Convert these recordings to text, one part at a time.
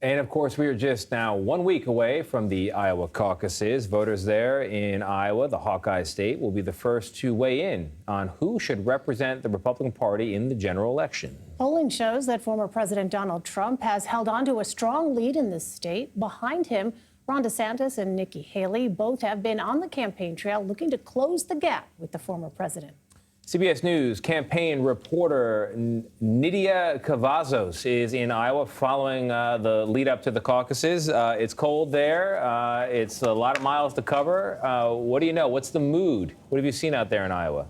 And of course, we are just now 1 week away from the Iowa caucuses. Voters there in Iowa, the Hawkeye state, will be the first to weigh in on who should represent the Republican Party in the general election. Polling shows that former President Donald Trump has held on to a strong lead in this state. Behind him, Ron DeSantis and Nikki Haley both have been on the campaign trail looking to close the gap with the former president. CBS News campaign reporter Nidia Cavazos is in Iowa following the lead up to the caucuses. It's cold there. It's a lot of miles to cover. What do you know? What's the mood? What have you seen out there in Iowa?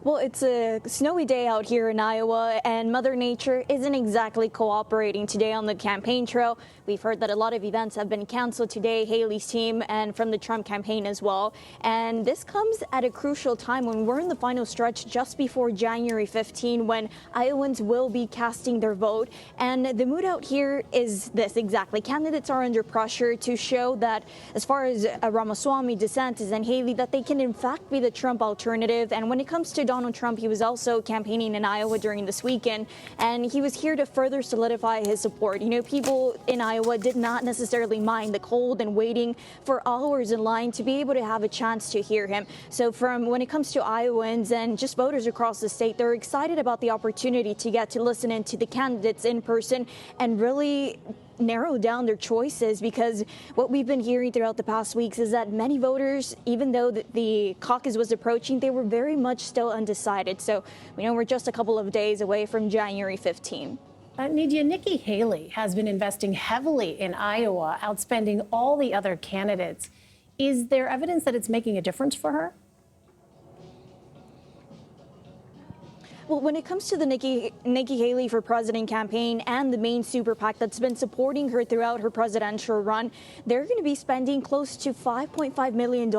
Well, it's a snowy day out here in Iowa, and Mother Nature isn't exactly cooperating today on the campaign trail. We've heard that a lot of events have been canceled today, Haley's team and from the Trump campaign as well. And this comes at a crucial time when we're in the final stretch just before January 15, when Iowans will be casting their vote. And the mood out here is this exactly. Candidates are under pressure to show that as far as Ramaswamy, DeSantis and Haley, that they can in fact be the Trump alternative. And when it comes to Donald Trump, he was also campaigning in Iowa during this weekend, and he was here to further solidify his support. You know, people in Iowa did not necessarily mind the cold and waiting for hours in line to be able to have a chance to hear him. So from when it comes to Iowans and just voters across the state, they're excited about the opportunity to get to listen in to the candidates in person and really narrow down their choices, because what we've been hearing throughout the past weeks is that many voters, even though the caucus was approaching, they were very much still undecided. So we know we're just a couple of days away from January 15. Nidia, Nikki Haley has been investing heavily in Iowa, outspending all the other candidates. Is there evidence that it's making a difference for her? Well, when it comes to the Nikki Haley for President campaign and the main super PAC that's been supporting her throughout her presidential run, they're going to be spending close to $5.5 million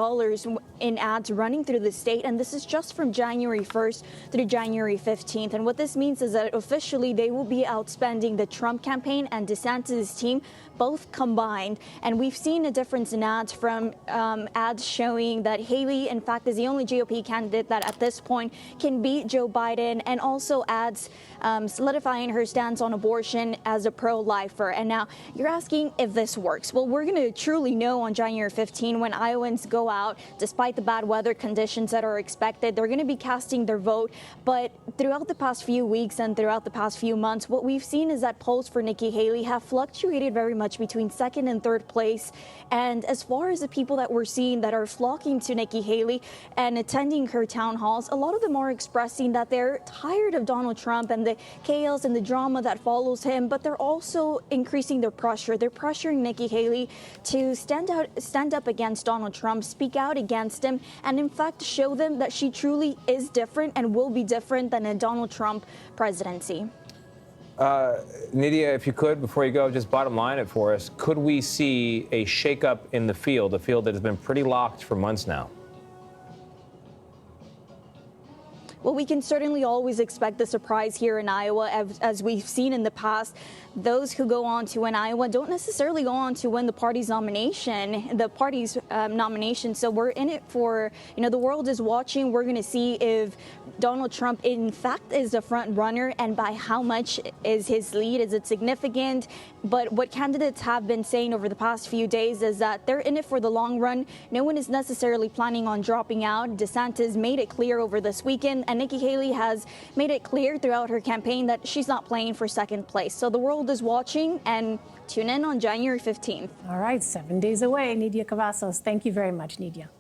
in ads running through the state. And this is just from January 1st through January 15th. And what this means is that officially they will be outspending the Trump campaign and DeSantis' team, both combined. And we've seen a difference in ads from ads showing that Haley, in fact, is the only GOP candidate that at this point can beat Joe Biden, and also ads solidifying her stance on abortion as a pro-lifer. And now you're asking if this works. Well, we're going to truly know on January 15 when Iowans go out, despite the bad weather conditions that are expected. They're going to be casting their vote. But throughout the past few weeks and throughout the past few months, what we've seen is that polls for Nikki Haley have fluctuated very much between second and third place. And as far as the people that we're seeing that are flocking to Nikki Haley and attending her town halls, a lot of them are expressing that they're tired of Donald Trump and the chaos and the drama that follows him, but they're also increasing their pressure. They're pressuring Nikki Haley to stand up against Donald Trump, speak out against him, and in fact show them that she truly is different and will be different than a Donald Trump presidency. Nidia, if you could, before you go, just bottom line it for us. Could we see a shakeup in the field, a field that has been pretty locked for months now? Well, we can certainly always expect the surprise here in Iowa, as we've seen in the past. Those who go on to win Iowa don't necessarily go on to win the party's nomination, So we're in it for, the world is watching. We're going to see if Donald Trump, in fact, is the front runner, and by how much is his lead? Is it significant? But what candidates have been saying over the past few days is that they're in it for the long run. No one is necessarily planning on dropping out. DeSantis made it clear over this weekend, and Nikki Haley has made it clear throughout her campaign that she's not playing for second place. So the world is watching, and tune in on January 15th. All right, 7 days away. Nidia Cavazos, thank you very much, Nidia.